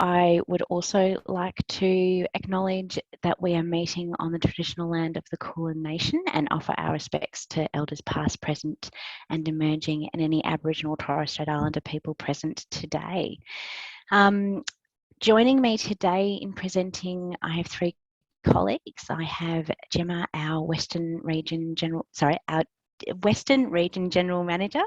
I would also like to acknowledge that we are meeting on the traditional land of the Kulin Nation and offer our respects to elders past, present and emerging, and any Aboriginal or Torres Strait Islander people present today. Joining me today in presenting, I have three colleagues. I have Gemma, our Western Region General Manager,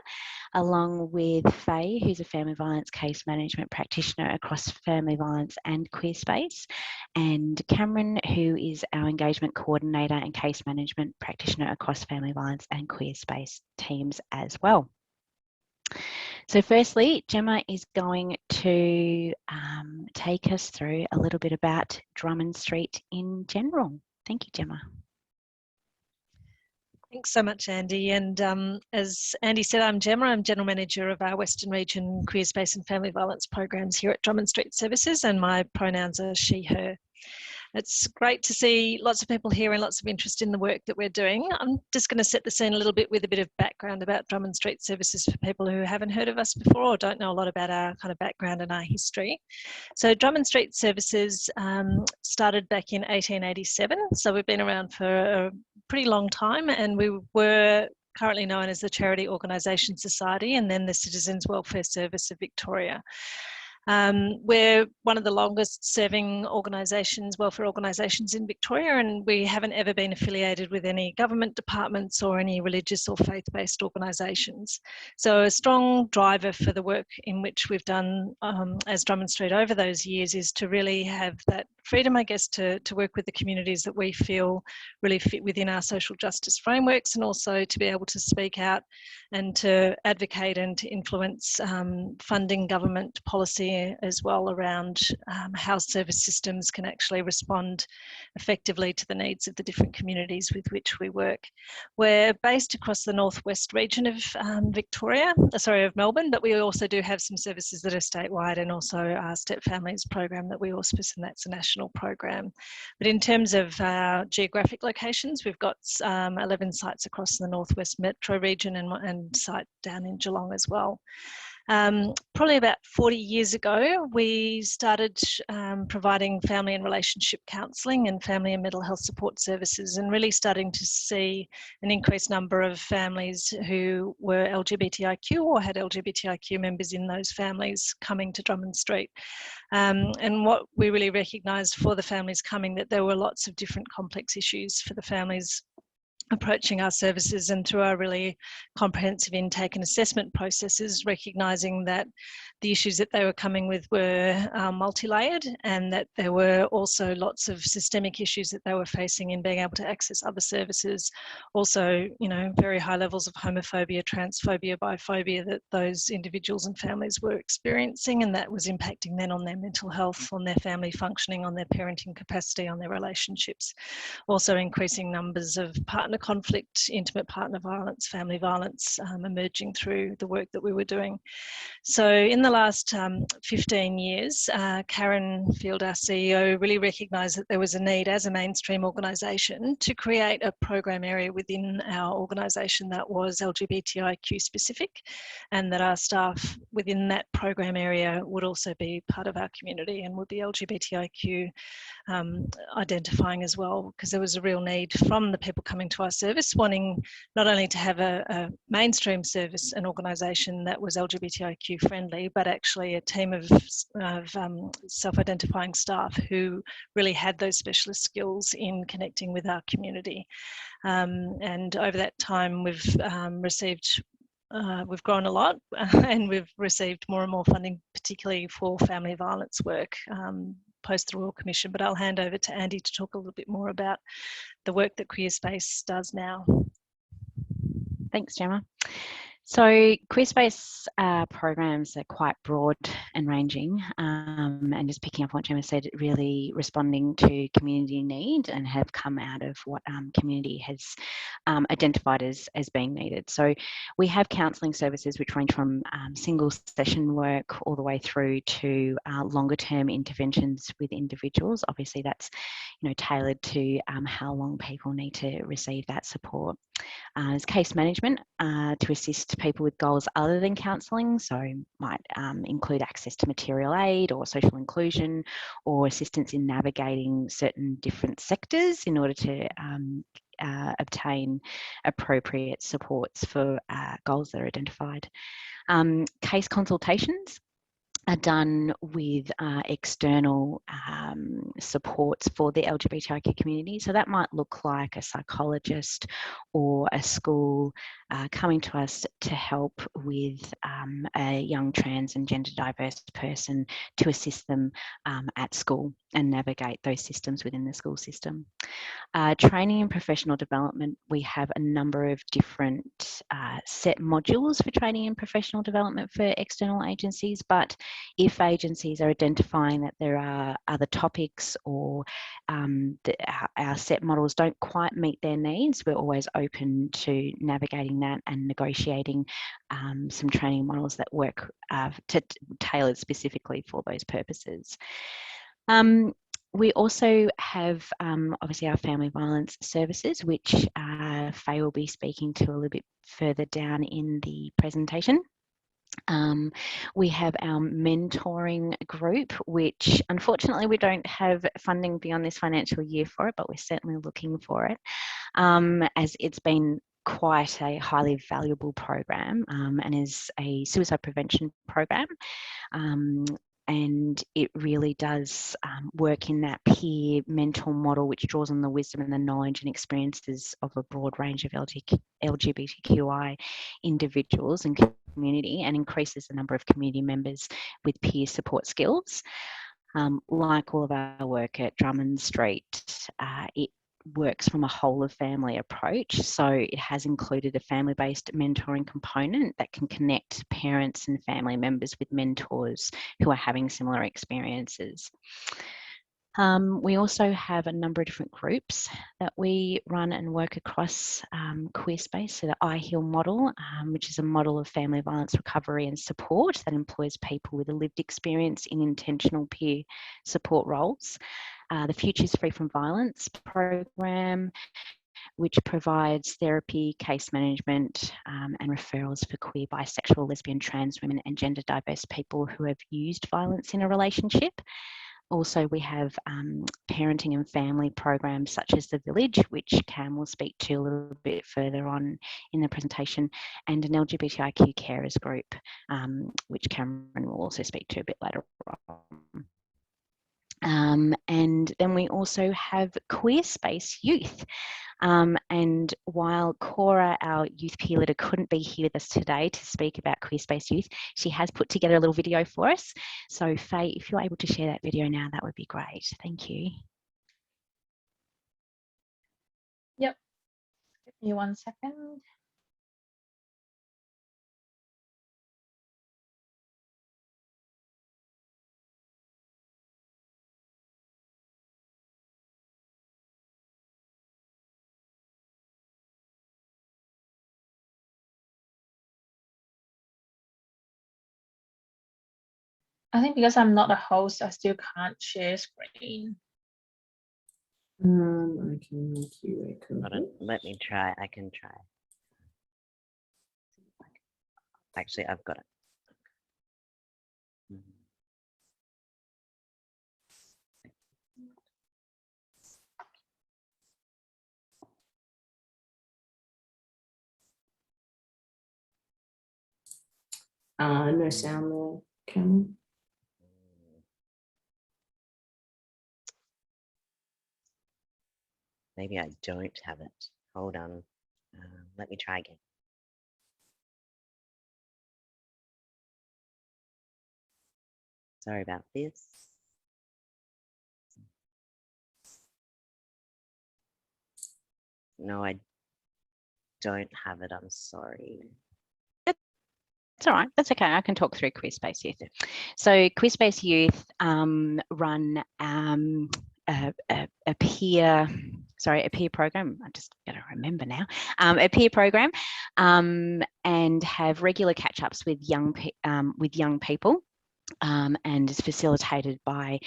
along with Faye, who's a family violence case management practitioner across family violence and queer space, and Cameron, who is our engagement coordinator and case management practitioner across family violence and queer space teams as well. So firstly, Gemma is going to take us through a little bit about Drummond Street in general. Thank you, Gemma. Thanks so much, Andy. And as Andy said, I'm Gemma. I'm General Manager of our Western Region Queer Space and Family Violence programs here at Drummond Street Services, and my pronouns are she, her. It's great to see lots of people here and lots of interest in the work that we're doing. I'm just going to set the scene a little bit with a bit of background about Drummond Street Services for people who haven't heard of us before or don't know a lot about our kind of background and our history. So Drummond Street Services started back in 1887. So we've been around for a pretty long time, and we were currently known as the Charity Organisation Society and then the Citizens Welfare Service of Victoria. We're one of the longest serving organisations, welfare organisations in Victoria, and we haven't ever been affiliated with any government departments or any religious or faith-based organisations. So a strong driver for the work in which we've done as Drummond Street over those years is to really have that freedom, I guess, to work with the communities that we feel really fit within our social justice frameworks, and also to be able to speak out and to advocate and to influence funding government policy as well around how service systems can actually respond effectively to the needs of the different communities with which we work. We're based across the northwest region of of Melbourne, but we also do have some services that are statewide, and also our Step Families program that we auspice, and that's a national program. But in terms of geographic locations, we've got 11 sites across the northwest metro region and site down in Geelong as well. Probably about 40 years ago, we started providing family and relationship counselling and family and mental health support services, and really starting to see an increased number of families who were LGBTIQ or had LGBTIQ members in those families coming to Drummond Street. And what we really recognised for the families coming, that there were lots of different complex issues for the families approaching our services, and through our really comprehensive intake and assessment processes, recognising that the issues that they were coming with were multi-layered, and that there were also lots of systemic issues that they were facing in being able to access other services. Also, you know, very high levels of homophobia, transphobia, biphobia that those individuals and families were experiencing, and that was impacting then on their mental health, on their family functioning, on their parenting capacity, on their relationships. Also increasing numbers of partner conflict, intimate partner violence, family violence emerging through the work that we were doing. So in the last 15 years, Karen Field, our CEO, really recognised that there was a need as a mainstream organisation to create a program area within our organisation that was LGBTIQ specific, and that our staff within that program area would also be part of our community and would be LGBTIQ identifying as well, because there was a real need from the people coming to our service wanting not only to have a mainstream service, an organisation that was LGBTIQ friendly, but actually a team of self-identifying staff who really had those specialist skills in connecting with our community. And over that time, we've grown a lot, and we've received more and more funding, particularly for family violence work post the Royal Commission. But I'll hand over to Andy to talk a little bit more about the work that Queer Space does now. Thanks, Gemma. So queer space programs are quite broad and ranging, and just picking up on what Gemma said, really responding to community need and have come out of what community has identified as being needed. So we have counselling services which range from single session work all the way through to longer term interventions with individuals. Obviously that's, you know, tailored to how long people need to receive that support. There's case management to assist people with goals other than counselling, so might include access to material aid or social inclusion or assistance in navigating certain different sectors in order to obtain appropriate supports for goals that are identified. Case consultations are done with external supports for the LGBTIQ community. So that might look like a psychologist or a school coming to us to help with a young trans and gender diverse person to assist them at school and navigate those systems within the school system. Training and professional development, we have a number of different set modules for training and professional development for external agencies, but if agencies are identifying that there are other topics or our set models don't quite meet their needs, we're always open to navigating that and negotiating some training models that work tailored specifically for those purposes. We also have obviously our family violence services, which Faye will be speaking to a little bit further down in the presentation. We have our mentoring group, which unfortunately we don't have funding beyond this financial year for it, but we're certainly looking for it, as it's been quite a highly valuable program and is a suicide prevention program. And it really does work in that peer mentor model, which draws on the wisdom and the knowledge and experiences of a broad range of LGBTQI individuals and community, and increases the number of community members with peer support skills. Like all of our work at Drummond Street, it works from a whole of family approach. So it has included a family-based mentoring component that can connect parents and family members with mentors who are having similar experiences. We also have a number of different groups that we run and work across queer space. So the I-HEAL model, which is a model of family violence recovery and support that employs people with a lived experience in intentional peer support roles. The Futures Free from Violence program, which provides therapy, case management, and referrals for queer, bisexual, lesbian, trans women and gender diverse people who have used violence in a relationship. Also, we have parenting and family programs such as The Village, which Cam will speak to a little bit further on in the presentation, and an LGBTIQ carers group, which Cameron will also speak to a bit later on. And then we also have Queer Space Youth. And while Cora, our youth peer leader, couldn't be here with us today to speak about Queer Space Youth, she has put together a little video for us. So Faye, if you're able to share that video now, that would be great. Thank you. Yep. Give me 1 second. I think because I'm not a host, I still can't share screen. I can make you a copy. Let me try. I can try. Actually, I've got it. No sound there, Cameron. Maybe I don't have it. Hold on. Let me try again. Sorry about this. No, I don't have it. I'm sorry. It's all right. That's okay. I can talk through Queer Space Youth. So Queer Space Youth run a peer program. I just got to remember now. A peer program, and have regular catch-ups with young people. and is facilitated by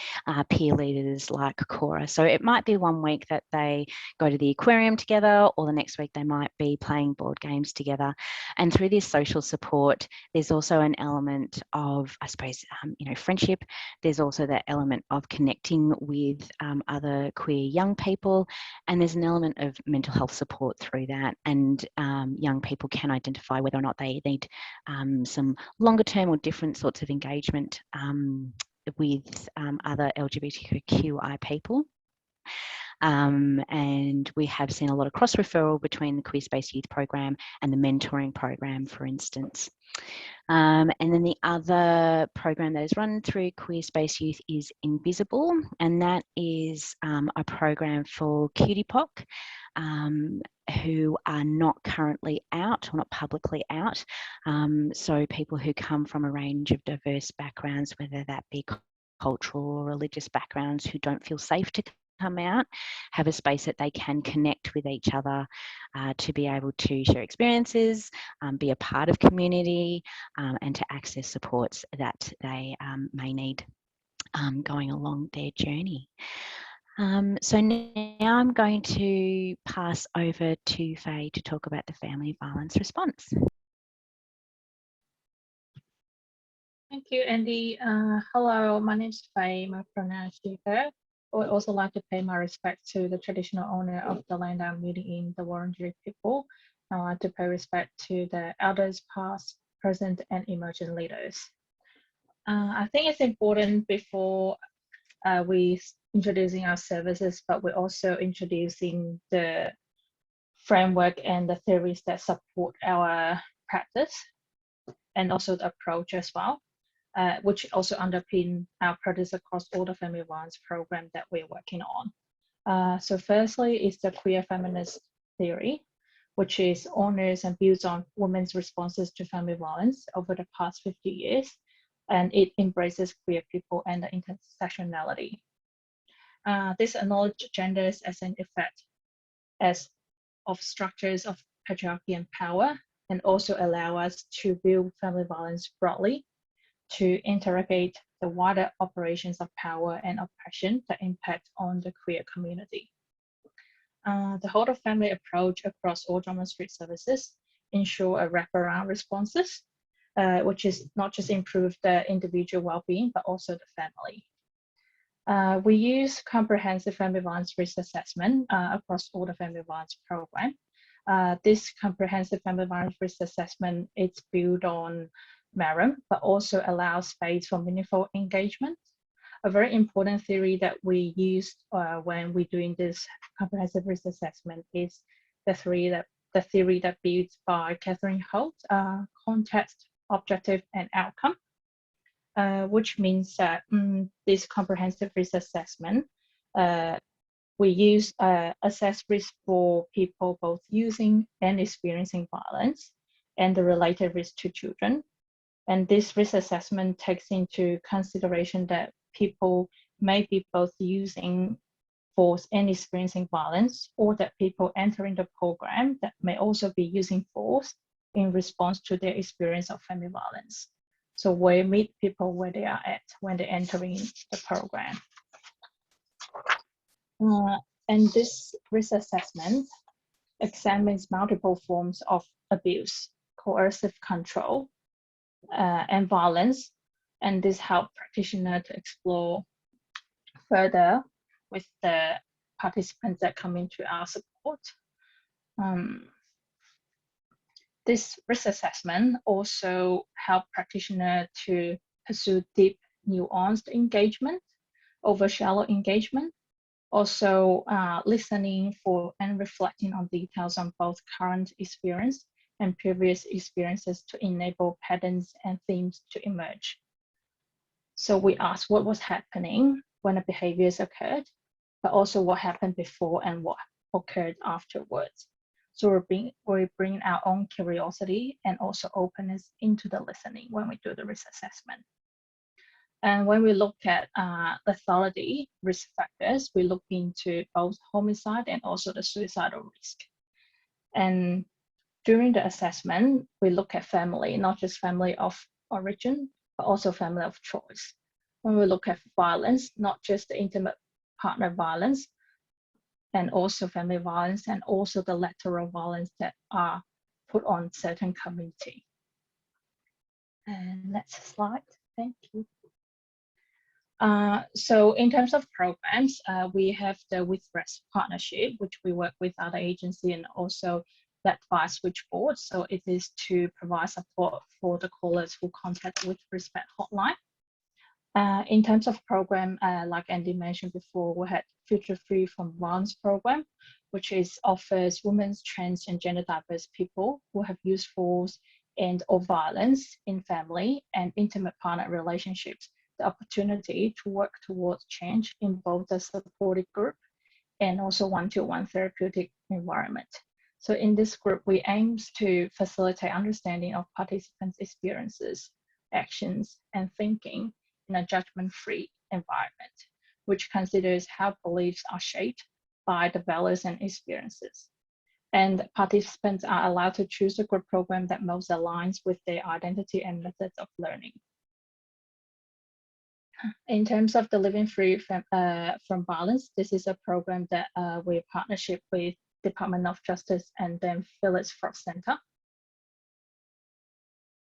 peer leaders like Cora. So it might be one week that they go to the aquarium together, or the next week they might be playing board games together. And through this social support, there's also an element of, I suppose, friendship. There's also that element of connecting with other queer young people, and there's an element of mental health support through that. And young people can identify whether or not they need some longer term or different sorts of engagement with other LGBTIQA people. And we have seen a lot of cross referral between the Queer Space Youth Program and the mentoring program, for instance. And then the other program that is run through Queer Space Youth is Invisible, and that is a program for QTPOC who are not currently out or not publicly out. So people who come from a range of diverse backgrounds, whether that be cultural or religious backgrounds, who don't feel safe to come out, have a space that they can connect with each other to be able to share experiences, be a part of community, and to access supports that they may need going along their journey. So now I'm going to pass over to Faye to talk about the family violence response. Thank you, Andy. Hello, my name is Faye. My pronoun is she, her. I would also like to pay my respect to the traditional owner of the land I'm meeting in, the Wurundjeri people. I'd like to pay respect to the elders past, present, and emerging leaders. I think it's important before we introducing our services, but we're also introducing the framework and the theories that support our practice and also the approach as well, which also underpin our practice across all the family violence program that we're working on. So firstly is the queer feminist theory, which is honors and builds on women's responses to family violence over the past 50 years, and it embraces queer people and the intersectionality. This acknowledges genders as an effect of structures of patriarchy and power, and also allow us to view family violence broadly, to interrogate the wider operations of power and oppression that impact on the queer community. The whole of family approach across all Drummond Street Services ensure a wraparound responses, which is not just improve the individual well-being, but also the family. We use comprehensive family violence risk assessment across all the family violence program. This comprehensive family violence risk assessment is built on MERIM, but also allows space for meaningful engagement. A very important theory that we use when we're doing this comprehensive risk assessment is the theory that built by Catherine Holt, context, objective, and outcome. Which means that this comprehensive risk assessment, we use assess risk for people both using and experiencing violence and the related risk to children. And this risk assessment takes into consideration that people may be both using force and experiencing violence, or that people entering the program that may also be using force in response to their experience of family violence. So we meet people where they are at when they're entering the program. And this risk assessment examines multiple forms of abuse, coercive control, and violence. And this helps practitioners to explore further with the participants that come into our support. This risk assessment also helps practitioners to pursue deep, nuanced engagement over shallow engagement. Also listening for and reflecting on details on both current experience and previous experiences to enable patterns and themes to emerge. So we asked what was happening when the behaviors occurred, but also what happened before and what occurred afterwards. So we're bringing our own curiosity and also openness into the listening when we do the risk assessment. And when we look at lethality risk factors, we look into both homicide and also the suicidal risk. And during the assessment, we look at family, not just family of origin, but also family of choice. When we look at violence, not just the intimate partner violence, and also family violence, and also the lateral violence that are put on certain community. And next slide, thank you. So in terms of programs, we have the With Rest partnership, which we work with other agencies and also that via switchboard. So it is to provide support for the callers who contact With Respect hotline. In terms of program, like Andy mentioned before, we had Future Free from Violence program, which offers women, trans and gender diverse people who have used force and or violence in family and intimate partner relationships the opportunity to work towards change in both the supported group and also one-to-one therapeutic environment. So in this group, we aim to facilitate understanding of participants' experiences, actions, and thinking in a judgment-free environment, which considers how beliefs are shaped by the values and experiences. And participants are allowed to choose a group program that most aligns with their identity and methods of learning. In terms of the Living Free from Violence, this is a program that we partnership with Department of Justice and then Phyllis Frost Center.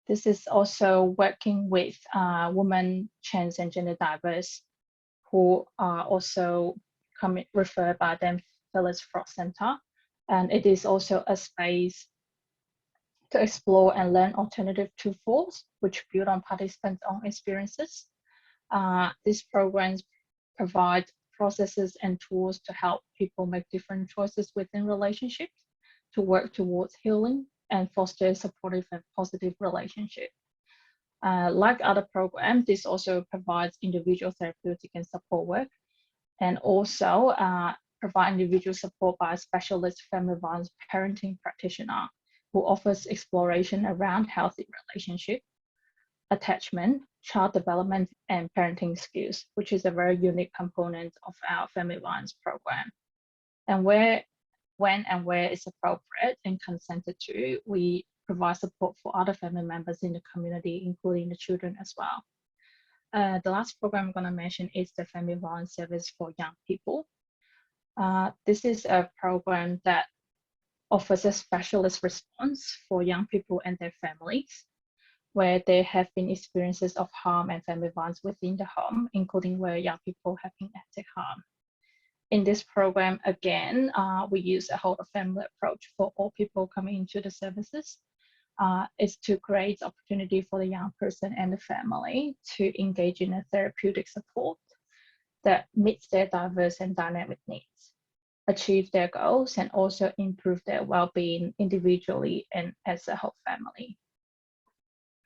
This is also working with women, trans and gender diverse who are also referred by them Phyllis Frost Center. And it is also a space to explore and learn alternative to force, which build on participants' own experiences. These programs provide processes and tools to help people make different choices within relationships to work towards healing and foster supportive and positive relationship. Like other programs, this also provides individual therapeutic and support work, and also provide individual support by a specialist family violence parenting practitioner who offers exploration around healthy relationship, attachment, child development, and parenting skills, which is a very unique component of our family violence program. And when and where it's appropriate and consented to, we provide support for other family members in the community, including the children as well. The last program I'm going to mention is the Family Violence Service for Young People. This is a program that offers a specialist response for young people and their families, where there have been experiences of harm and family violence within the home, including where young people have been acted harm. In this program, again, we use a whole of family approach for all people coming into the services. Is to create opportunity for the young person and the family to engage in a therapeutic support that meets their diverse and dynamic needs, achieve their goals, and also improve their well-being individually and as a whole family.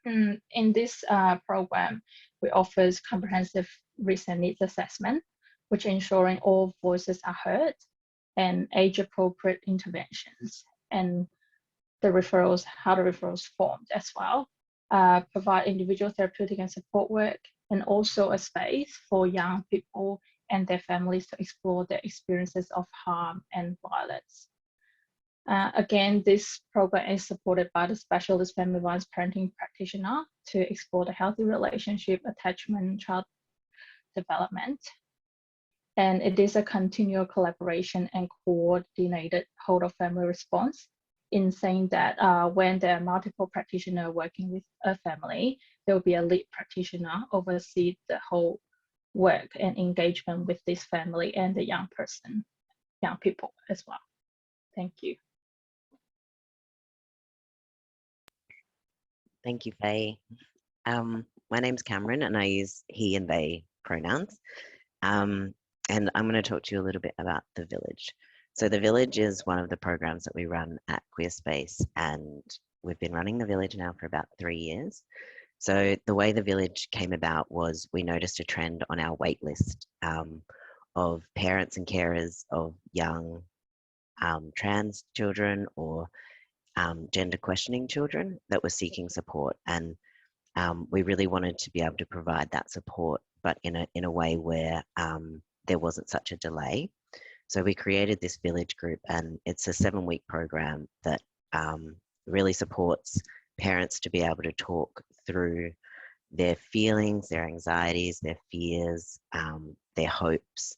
In this program, we offer comprehensive risk and needs assessment, which ensuring all voices are heard, and age-appropriate interventions, and the referrals, how the referrals formed as well, provide individual therapeutic and support work, and also a space for young people and their families to explore their experiences of harm and violence. Again, this program is supported by the specialist family violence parenting practitioner to explore the healthy relationship, attachment, child development. And it is a continual collaboration and coordinated whole of family response, in saying that when there are multiple practitioners working with a family, there will be a lead practitioner oversee the whole work and engagement with this family and the young people as well. Thank you. Thank you, Faye. My name's Cameron and I use he and they pronouns. And I'm going to talk to you a little bit about the Village. So the Village is one of the programs that we run at Queerspace, and we've been running the Village now for about 3 years. So the way the Village came about was we noticed a trend on our wait list of parents and carers of young trans children or gender questioning children that were seeking support. And we really wanted to be able to provide that support, but in a way where there wasn't such a delay. So we created this Village group, and it's a 7-week program that really supports parents to be able to talk through their feelings, their anxieties, their fears, their hopes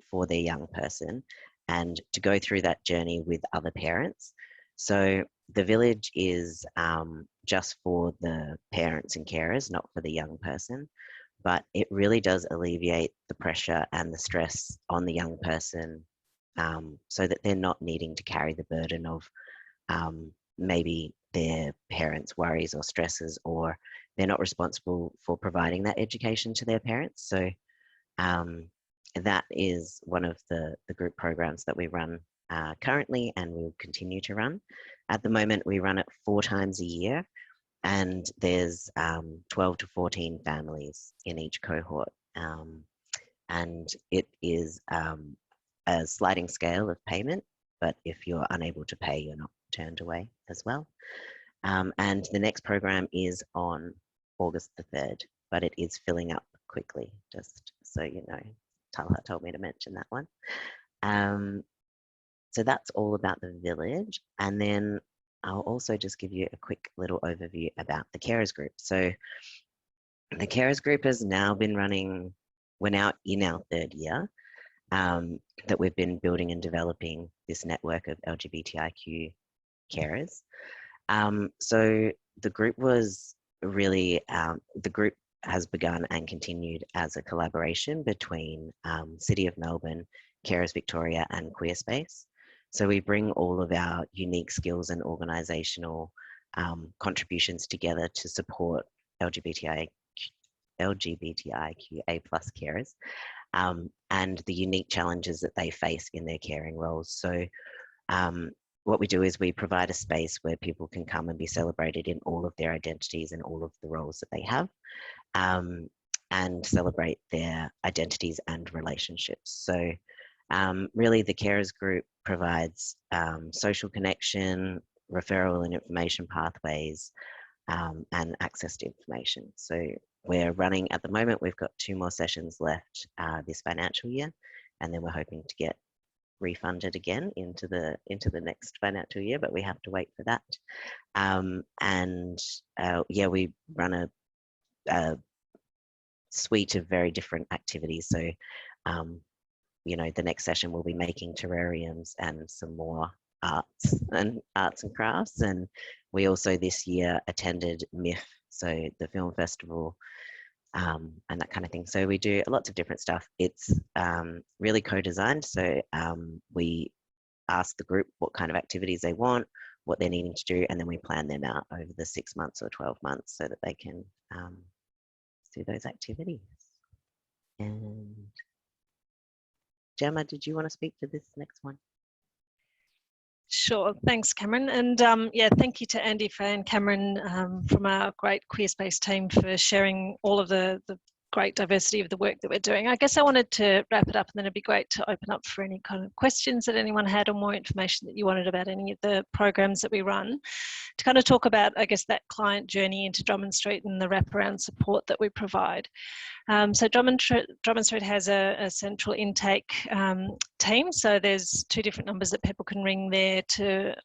for their young person, and to go through that journey with other parents. So the village is just for the parents and carers, not for the young person, but it really does alleviate the pressure and the stress on the young person, so that they're not needing to carry the burden of maybe their parents' worries or stresses, or they're not responsible for providing that education to their parents. So that is one of the group programs that we run currently, and we'll continue to run. At the moment, we run it 4 times a year, and there's 12 to 14 families in each cohort. And it is a sliding scale of payment, but if you're unable to pay, you're not turned away as well. And the next program is on August the 3rd, but it is filling up quickly, just so you know. Talha told me to mention that one. So that's all about the village. And then I'll also just give you a quick little overview about the carers group. So the carers group has now been running, we're now in our 3rd year that we've been building and developing this network of LGBTIQ carers. So the group was really, the group has begun and continued as a collaboration between City of Melbourne, Carers Victoria and Queerspace. So we bring all of our unique skills and organisational contributions together to support LGBTIQA+ carers and the unique challenges that they face in their caring roles. So what we do is we provide a space where people can come and be celebrated in all of their identities and all of the roles that they have, and celebrate their identities and relationships. So really the carers group provides social connection, referral and information pathways, and access to information. So we're running, at the moment, we've got 2 more sessions left this financial year, and then we're hoping to get refunded again into the next financial year, but we have to wait for that. Yeah, we run a suite of very different activities. So you know, the next session we'll be making terrariums and some more arts and crafts. And we also this year attended MIF, so the film festival, and that kind of thing. So we do lots of different stuff. It's really co-designed. So we ask the group what kind of activities they want, what they're needing to do, and then we plan them out over the 6 months or 12 months so that they can do those activities. And Gemma, did you want to speak to this next one? Sure, thanks Cameron, and yeah, thank you to Andy, Faye and Cameron from our great Queerspace team for sharing all of the great diversity of the work that we're doing. I guess I wanted to wrap it up, and then it'd be great to open up for any kind of questions that anyone had or more information that you wanted about any of the programs that we run, to kind of talk about, I guess, that client journey into Drummond Street and the wraparound support that we provide. So Drummond Street has a central intake team, so there's 2 different numbers that people can ring there to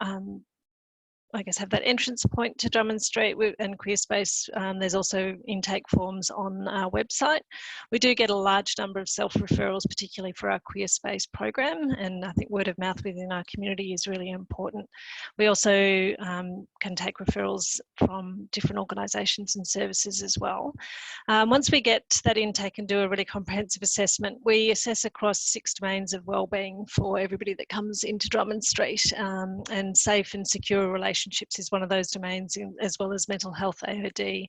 I guess have that entrance point to Drummond Street and Queerspace. There's also intake forms on our website. We do get a large number of self-referrals, particularly for our Queerspace program, and I think word of mouth within our community is really important. We also can take referrals from different organisations and services as well. Once we get that intake and do a really comprehensive assessment, we assess across 6 domains of wellbeing for everybody that comes into Drummond Street, and safe and secure relationships is one of those domains, as well as mental health, AOD.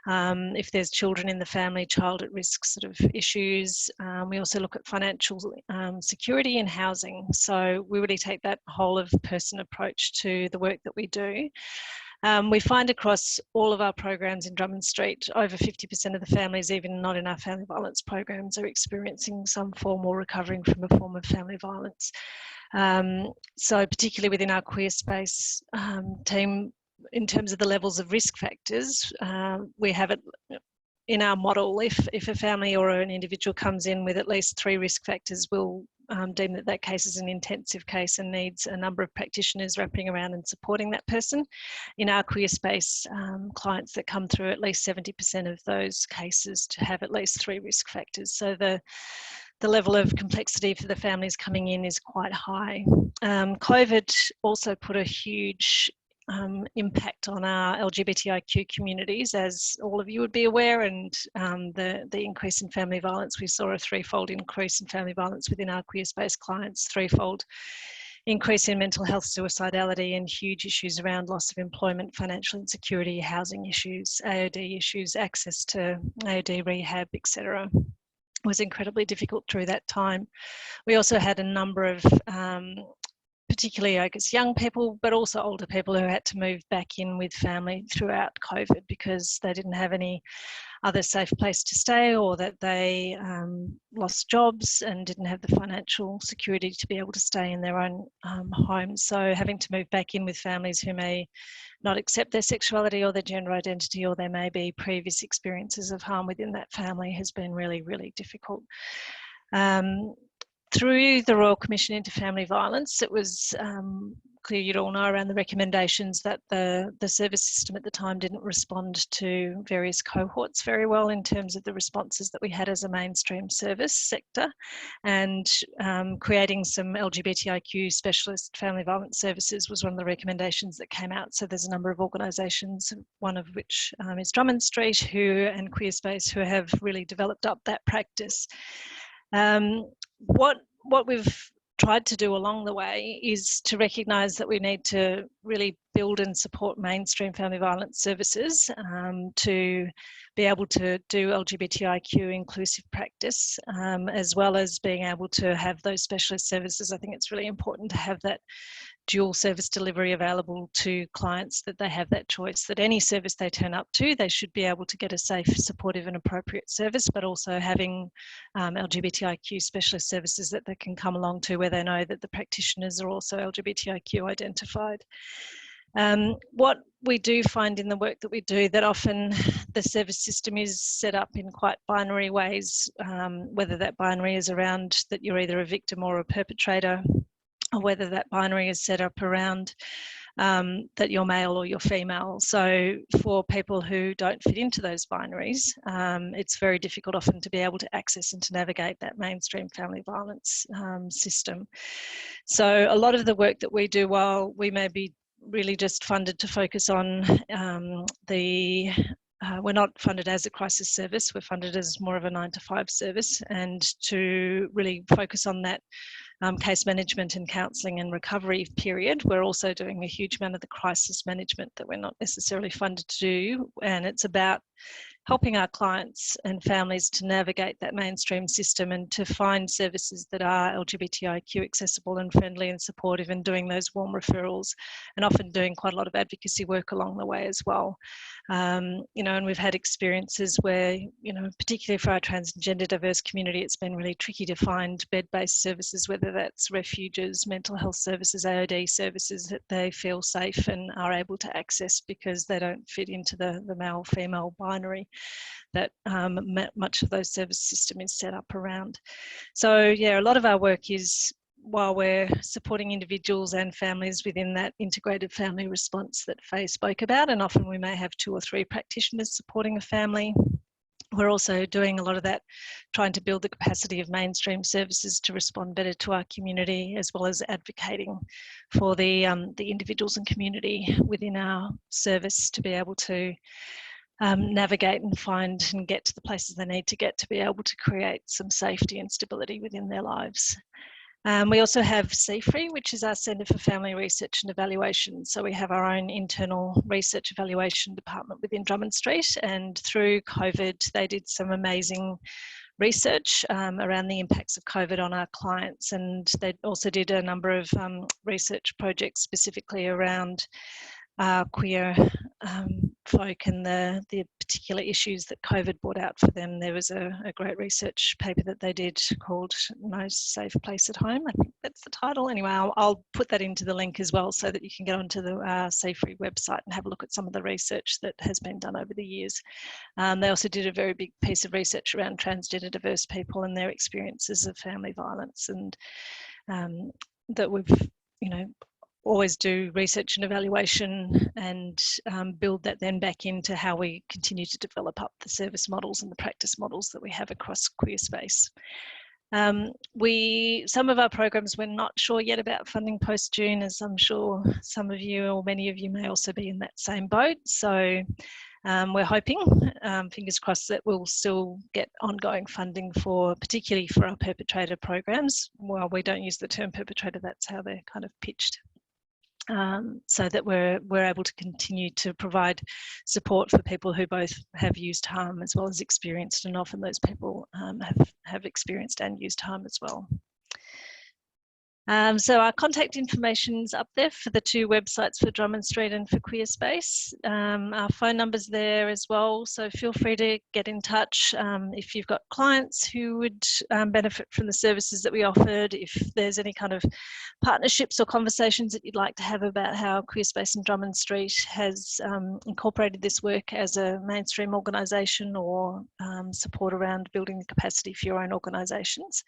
If there's children in the family, child at risk sort of issues. We also look at financial security and housing. So we really take that whole of person approach to the work that we do. We find across all of our programs in Drummond Street, over 50% of the families, even not in our family violence programs, are experiencing some form or recovering from a form of family violence. So particularly within our Queerspace team, in terms of the levels of risk factors, we have it in our model. If a family or an individual comes in with at least 3 risk factors, we'll deem that that case is an intensive case and needs a number of practitioners wrapping around and supporting that person. In our queer space, clients that come through, at least 70% of those cases to have at least 3 risk factors. So the level of complexity for the families coming in is quite high. COVID also put a huge impact on our LGBTIQ communities, as all of you would be aware, and the increase in family violence. We saw a 3-fold increase in family violence within our queer space clients, 3-fold increase in mental health suicidality, and huge issues around loss of employment, financial insecurity, housing issues, AOD issues, access to AOD rehab, etc. Was incredibly difficult through that time. We also had a number of particularly, I guess, young people, but also older people who had to move back in with family throughout COVID because they didn't have any other safe place to stay, or that they lost jobs and didn't have the financial security to be able to stay in their own homes. So having to move back in with families who may not accept their sexuality or their gender identity, or there may be previous experiences of harm within that family, has been really, really difficult. Through the Royal Commission into Family Violence, it was clear, you'd all know, around the recommendations that the service system at the time didn't respond to various cohorts very well in terms of the responses that we had as a mainstream service sector, and creating some LGBTIQ specialist family violence services was one of the recommendations that came out. So there's a number of organisations, one of which is Drummond Street and Queer Space, who have really developed up that practice. What we've tried to do along the way is to recognise that we need to really build and support mainstream family violence services to be able to do LGBTIQ inclusive practice, as well as being able to have those specialist services. I think it's really important to have that dual service delivery available to clients, that they have that choice, that any service they turn up to, they should be able to get a safe, supportive and appropriate service, but also having LGBTIQ specialist services that they can come along to where they know that the practitioners are also LGBTIQ identified. What we do find in the work that we do, that often the service system is set up in quite binary ways, whether that binary is around that you're either a victim or a perpetrator, or whether that binary is set up around that you're male or you're female. So for people who don't fit into those binaries, it's very difficult often to be able to access and to navigate that mainstream family violence system. So a lot of the work that we do, while we may be really just funded to focus on we're not funded as a crisis service, we're funded as more of a 9-to-5 service, and to really focus on that case management and counselling and recovery period. We're also doing a huge amount of the crisis management that we're not necessarily funded to do, and it's about helping our clients and families to navigate that mainstream system and to find services that are LGBTIQ accessible and friendly and supportive, and doing those warm referrals, and often doing quite a lot of advocacy work along the way as well. And we've had experiences where, particularly for our transgender diverse community, it's been really tricky to find bed-based services, whether that's refuges, mental health services, AOD services, that they feel safe and are able to access because they don't fit into the male-female binary that much of those service system is set up around. So yeah, a lot of our work is, while we're supporting individuals and families within that integrated family response that Faye spoke about, and often we may have 2 or 3 practitioners supporting a family, we're also doing a lot of that, trying to build the capacity of mainstream services to respond better to our community, as well as advocating for the individuals and community within our service to be able to navigate and find and get to the places they need to get to be able to create some safety and stability within their lives. We also have CFRE, which is our Centre for Family Research and Evaluation. So we have our own internal research evaluation department within Drummond Street, and through COVID they did some amazing research around the impacts of COVID on our clients, and they also did a number of research projects specifically around queer folk and the particular issues that COVID brought out for them. There was a great research paper that they did called No Safe Place at Home. I think that's the title. Anyway, I'll put that into the link as well so that you can get onto the CFRE website and have a look at some of the research that has been done over the years. They also did a very big piece of research around transgender diverse people and their experiences of family violence, and that we've, always do research and evaluation and build that then back into how we continue to develop up the service models and the practice models that we have across queer space. Some of our programs, we're not sure yet about funding post-June, as I'm sure some of you or many of you may also be in that same boat. So we're hoping, fingers crossed, that we'll still get ongoing funding particularly for our perpetrator programs. While we don't use the term perpetrator, that's how they're kind of pitched. So that we're able to continue to provide support for people who both have used harm as well as experienced, and often those people have experienced and used harm as well. So our contact information's up there for the two websites, for Drummond Street and for Queer Space. Our phone number's there as well, so feel free to get in touch if you've got clients who would benefit from the services that we offered, if there's any kind of partnerships or conversations that you'd like to have about how Queer Space and Drummond Street has incorporated this work as a mainstream organisation, or support around building the capacity for your own organisations.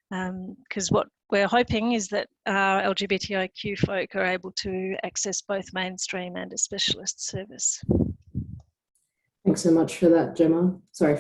Because what we're hoping is that our LGBTIQ folk are able to access both mainstream and a specialist service. Thanks so much for that, Gemma. Sorry.